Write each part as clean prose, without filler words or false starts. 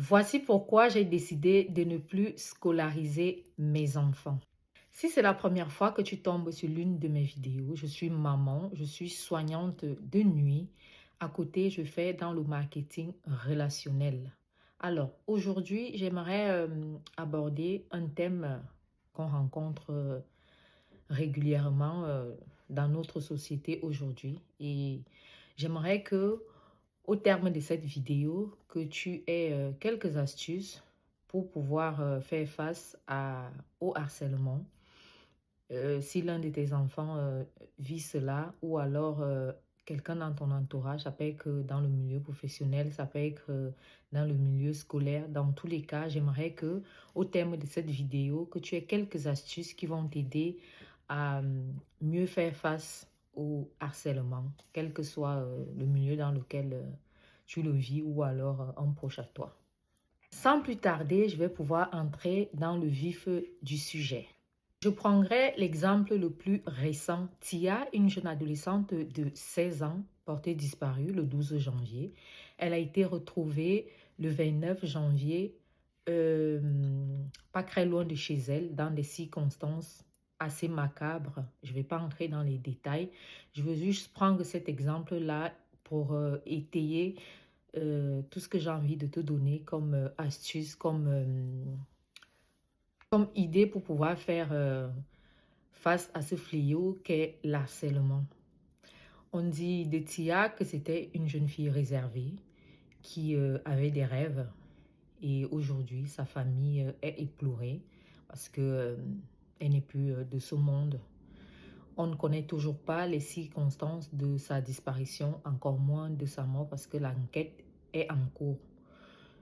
Voici pourquoi j'ai décidé de ne plus scolariser mes enfants. Si c'est la première fois que tu tombes sur l'une de mes vidéos, je suis maman, je suis soignante de nuit. À côté, je fais dans le marketing relationnel. Alors, aujourd'hui, j'aimerais aborder un thème qu'on rencontre régulièrement dans notre société aujourd'hui. Et j'aimerais que au terme de cette vidéo, que tu aies quelques astuces pour pouvoir faire face au harcèlement. Si l'un de tes enfants vit cela, ou alors quelqu'un dans ton entourage, ça peut être dans le milieu professionnel, ça peut être dans le milieu scolaire. Dans tous les cas, j'aimerais que au terme de cette vidéo, que tu aies quelques astuces qui vont t'aider à mieux faire face au harcèlement, quel que soit le milieu dans lequel tu le vis ou alors un proche à toi. Sans plus tarder, je vais pouvoir entrer dans le vif du sujet. Je prendrai l'exemple le plus récent. Tia, une jeune adolescente de 16 ans, portée disparue le 12 janvier. Elle a été retrouvée le 29 janvier, pas très loin de chez elle, dans des circonstances assez macabres. Je ne vais pas entrer dans les détails. Je veux juste prendre cet exemple-là pour étayer tout ce que j'ai envie de te donner comme astuce, comme idée pour pouvoir faire face à ce fléau qu'est l'harcèlement. On dit de Tia que c'était une jeune fille réservée qui avait des rêves et aujourd'hui sa famille est éplorée parce que elle n'est plus de ce monde. On ne connaît toujours pas les circonstances de sa disparition, encore moins de sa mort parce que l'enquête est en cours.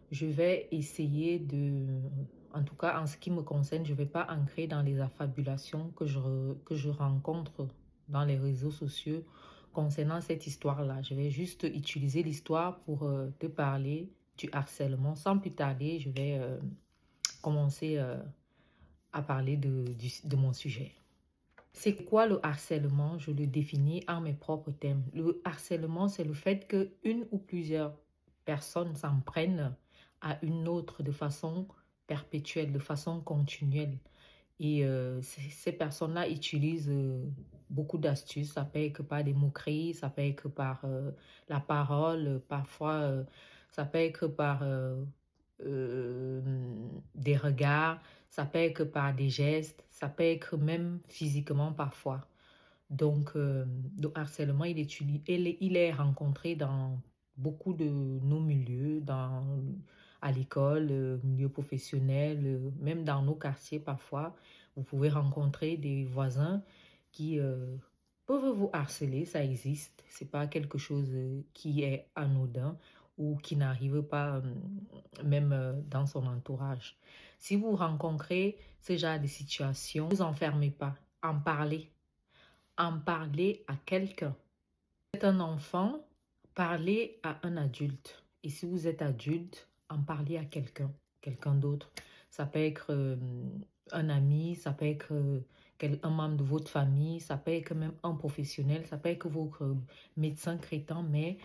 Je vais essayer en tout cas en ce qui me concerne, je ne vais pas ancrer dans les affabulations que je rencontre dans les réseaux sociaux concernant cette histoire-là. Je vais juste utiliser l'histoire pour te parler du harcèlement. Sans plus tarder, je vais commencer à parler de mon sujet. C'est quoi le harcèlement? Je le définis en mes propres termes. Le harcèlement, c'est le fait qu'une ou plusieurs personnes s'en prennent à une autre de façon perpétuelle, de façon continuelle. Et ces personnes-là utilisent beaucoup d'astuces. Ça peut être par des moqueries, ça peut être par la parole, parfois ça peut être par des regards, ça peut être par des gestes, ça peut être même physiquement parfois. Donc, le harcèlement, il est rencontré dans beaucoup de nos milieux, à l'école, milieu professionnel, même dans nos quartiers parfois. Vous pouvez rencontrer des voisins qui peuvent vous harceler, ça existe. C'est pas quelque chose qui est anodin ou qui n'arrive pas même dans son entourage. Si vous rencontrez ce genre de situation, ne vous enfermez pas, en parlez. En parler à quelqu'un. Si vous êtes un enfant, parlez à un adulte. Et si vous êtes adulte, en parlez à quelqu'un d'autre. Ça peut être un ami, ça peut être un membre de votre famille, ça peut être même un professionnel, ça peut être votre médecin traitant, mais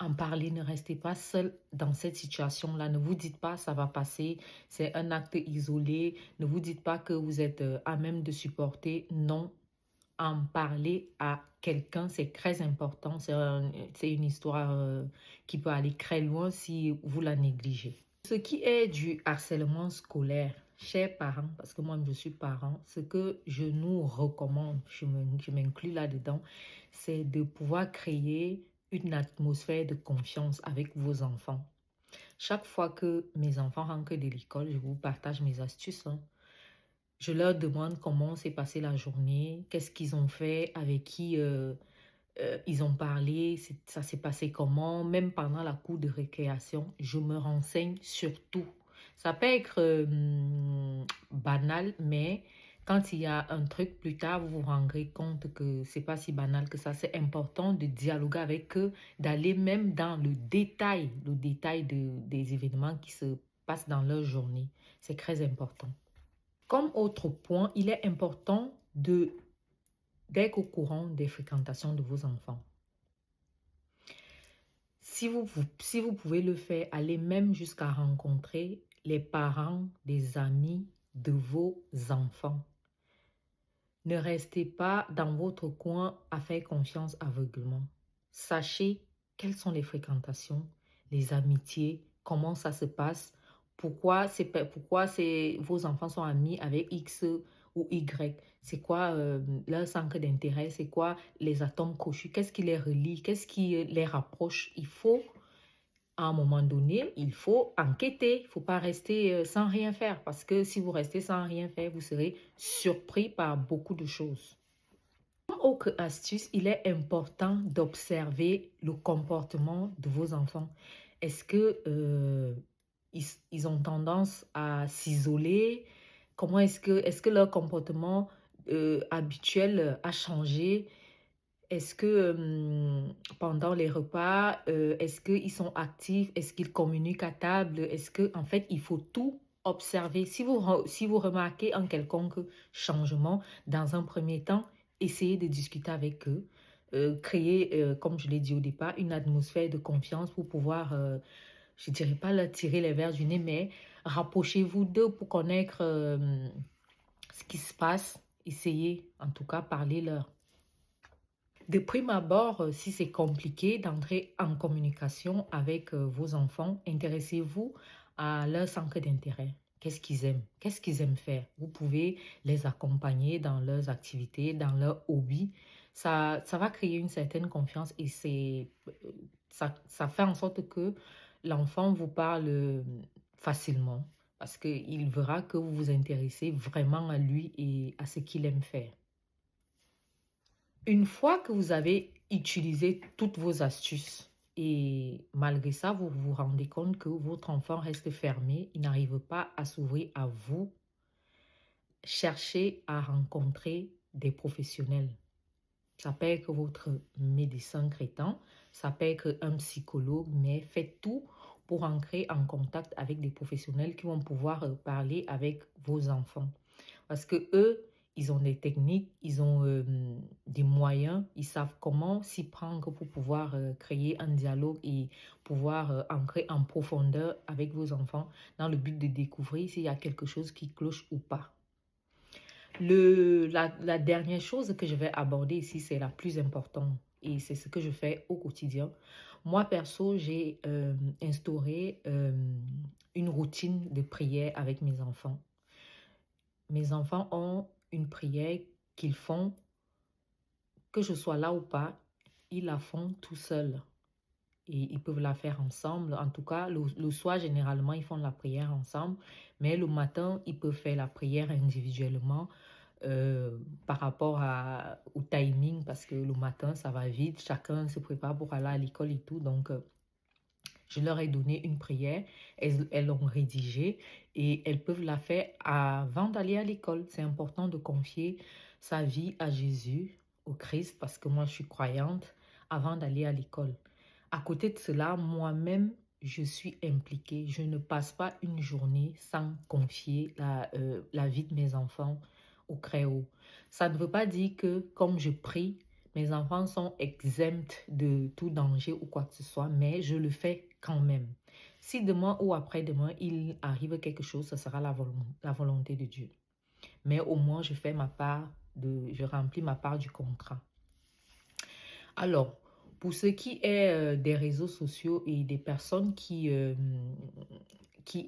en parler, ne restez pas seul dans cette situation-là. Ne vous dites pas ça va passer, c'est un acte isolé. Ne vous dites pas que vous êtes à même de supporter. Non, en parler à quelqu'un, c'est très important. C'est une histoire qui peut aller très loin si vous la négligez. Ce qui est du harcèlement scolaire, chers parents, parce que moi je suis parent, ce que je nous recommande, je m'inclus là-dedans, c'est de pouvoir créer une atmosphère de confiance avec vos enfants. Chaque fois que mes enfants rentrent de l'école, je vous partage mes astuces, hein. Je leur demande comment s'est passée la journée, qu'est-ce qu'ils ont fait, avec qui ils ont parlé, ça s'est passé comment, même pendant la cour de récréation, je me renseigne sur tout. Ça peut être banal, mais quand il y a un truc plus tard, vous vous rendrez compte que c'est pas si banal que ça. C'est important de dialoguer avec eux, d'aller même dans le détail des événements qui se passent dans leur journée. C'est très important. Comme autre point, il est important d'être au courant des fréquentations de vos enfants. Si vous pouvez le faire, allez même jusqu'à rencontrer les parents des amis de vos enfants. Ne restez pas dans votre coin à faire confiance aveuglement. Sachez quelles sont les fréquentations, les amitiés, comment ça se passe, pourquoi vos enfants sont amis avec X ou Y. C'est quoi leur centre d'intérêt, c'est quoi les atomes crochus, qu'est-ce qui les relie, qu'est-ce qui les rapproche. Il faut à un moment donné, il faut enquêter. Il ne faut pas rester sans rien faire. Parce que si vous restez sans rien faire, vous serez surpris par beaucoup de choses. Comme autre astuce, il est important d'observer le comportement de vos enfants. Est-ce que ils ont tendance à s'isoler? Comment est-ce que leur comportement habituel a changé? Est-ce que pendant les repas, est-ce qu'ils sont actifs? Est-ce qu'ils communiquent à table? Est-ce que, en fait, il faut tout observer. Si vous remarquez un quelconque changement, dans un premier temps, essayez de discuter avec eux. Créer, comme je l'ai dit au départ, une atmosphère de confiance pour pouvoir, je ne dirais pas leur tirer les verres du nez, mais rapprochez-vous d'eux pour connaître ce qui se passe. Essayez, en tout cas, parlez-leur. De prime abord, si c'est compliqué d'entrer en communication avec vos enfants, intéressez-vous à leur centre d'intérêt. Qu'est-ce qu'ils aiment? Qu'est-ce qu'ils aiment faire? Vous pouvez les accompagner dans leurs activités, dans leurs hobbies. Ça va créer une certaine confiance et ça fait en sorte que l'enfant vous parle facilement parce qu'il verra que vous vous intéressez vraiment à lui et à ce qu'il aime faire. Une fois que vous avez utilisé toutes vos astuces et malgré ça, vous vous rendez compte que votre enfant reste fermé, il n'arrive pas à s'ouvrir à vous, cherchez à rencontrer des professionnels. Ça peut être votre médecin traitant, ça peut être un psychologue, mais faites tout pour entrer en contact avec des professionnels qui vont pouvoir parler avec vos enfants. Parce que eux, ils ont des techniques, ils ont des moyens, ils savent comment s'y prendre pour pouvoir créer un dialogue et pouvoir entrer en profondeur avec vos enfants dans le but de découvrir s'il y a quelque chose qui cloche ou pas. La dernière chose que je vais aborder ici, c'est la plus importante et c'est ce que je fais au quotidien. Moi, perso, j'ai instauré une routine de prière avec mes enfants. Mes enfants ont une prière qu'ils font, que je sois là ou pas, ils la font tout seuls. Et ils peuvent la faire ensemble. En tout cas, le soir, généralement, ils font la prière ensemble. Mais le matin, ils peuvent faire la prière individuellement par rapport au timing. Parce que le matin, ça va vite. Chacun se prépare pour aller à l'école et tout. Donc, je leur ai donné une prière, elles l'ont rédigée et elles peuvent la faire avant d'aller à l'école. C'est important de confier sa vie à Jésus, au Christ, parce que moi je suis croyante, avant d'aller à l'école. À côté de cela, moi-même, je suis impliquée. Je ne passe pas une journée sans confier la vie de mes enfants au Créo. Ça ne veut pas dire que comme je prie, mes enfants sont exempts de tout danger ou quoi que ce soit, mais je le fais quand même. Si demain ou après-demain, il arrive quelque chose, ce sera la volonté de Dieu. Mais au moins, je remplis ma part du contrat. Alors, pour ce qui est des réseaux sociaux et des personnes qui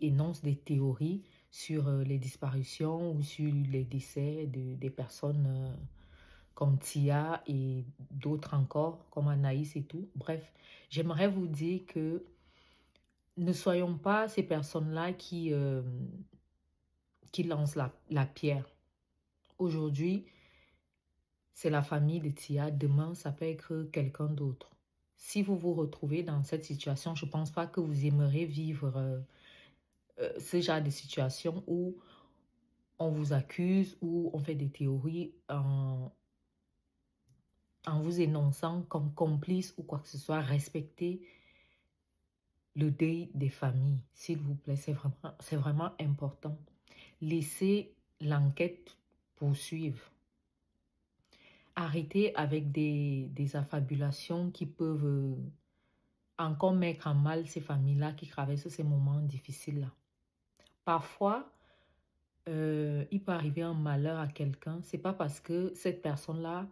énoncent des théories sur les disparitions ou sur les décès des personnes comme Tia et d'autres encore, comme Anaïs et tout. Bref, j'aimerais vous dire que ne soyons pas ces personnes-là qui lancent la pierre. Aujourd'hui, c'est la famille de Tia. Demain, ça peut être quelqu'un d'autre. Si vous vous retrouvez dans cette situation, je ne pense pas que vous aimeriez vivre ce genre de situation où on vous accuse, où on fait des théories en vous énonçant comme complice ou quoi que ce soit. Respectez le deuil des familles, s'il vous plaît. C'est vraiment important. Laissez l'enquête poursuivre. Arrêtez avec des affabulations qui peuvent encore mettre en mal ces familles-là qui traversent ces moments difficiles-là. Parfois, il peut arriver un malheur à quelqu'un. C'est pas parce que cette personne-là,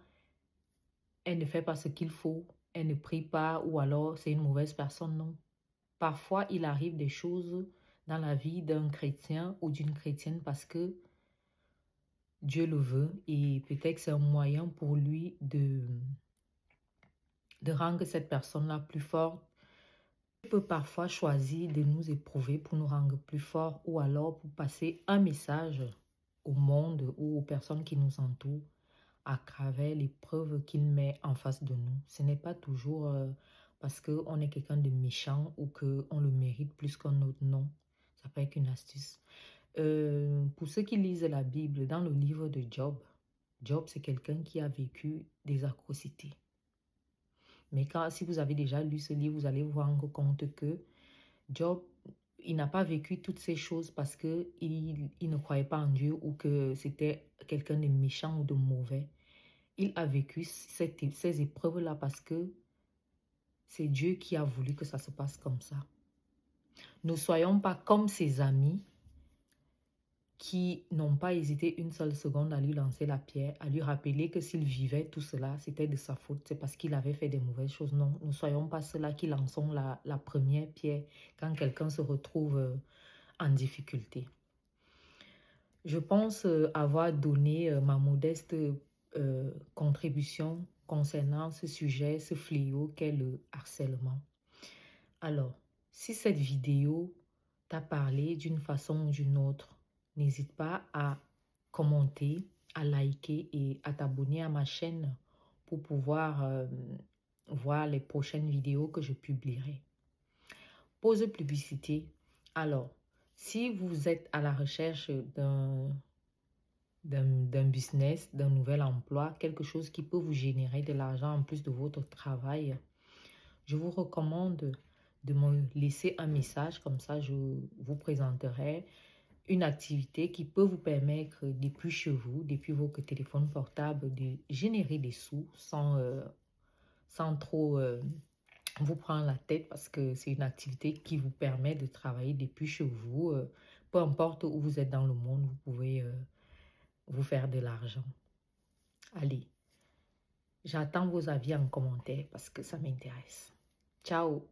elle ne fait pas ce qu'il faut, elle ne prie pas ou alors c'est une mauvaise personne, non. Parfois, il arrive des choses dans la vie d'un chrétien ou d'une chrétienne parce que Dieu le veut et peut-être c'est un moyen pour lui de rendre cette personne-là plus forte. Il peut parfois choisir de nous éprouver pour nous rendre plus forts ou alors pour passer un message au monde ou aux personnes qui nous entourent à travers l'épreuve qu'il met en face de nous. Ce n'est pas toujours parce qu'on est quelqu'un de méchant ou qu'on le mérite plus qu'un autre, non. Ça peut être une astuce. Pour ceux qui lisent la Bible, dans le livre de Job, Job, c'est quelqu'un qui a vécu des atrocités. Mais si vous avez déjà lu ce livre, vous allez vous rendre compte que Job, il n'a pas vécu toutes ces choses parce qu'il ne croyait pas en Dieu ou que c'était quelqu'un de méchant ou de mauvais. Il a vécu ces épreuves-là parce que c'est Dieu qui a voulu que ça se passe comme ça. Ne soyons pas comme ses amis qui n'ont pas hésité une seule seconde à lui lancer la pierre, à lui rappeler que s'il vivait tout cela, c'était de sa faute, c'est parce qu'il avait fait des mauvaises choses. Non, ne soyons pas ceux-là qui lançons la première pierre quand quelqu'un se retrouve en difficulté. Je pense avoir donné ma modeste contribution concernant ce sujet, ce fléau qu'est le harcèlement. Alors, si cette vidéo t'a parlé d'une façon ou d'une autre, n'hésite pas à commenter, à liker et à t'abonner à ma chaîne pour pouvoir voir les prochaines vidéos que je publierai. Pause publicité. Alors, si vous êtes à la recherche d'un business, d'un nouvel emploi, quelque chose qui peut vous générer de l'argent en plus de votre travail, je vous recommande de me laisser un message, comme ça je vous présenterai une activité qui peut vous permettre depuis chez vous, depuis votre téléphone portable, de générer des sous sans trop vous prendre la tête parce que c'est une activité qui vous permet de travailler depuis chez vous. Peu importe où vous êtes dans le monde, vous pouvez vous faire de l'argent. Allez, j'attends vos avis en commentaire parce que ça m'intéresse. Ciao!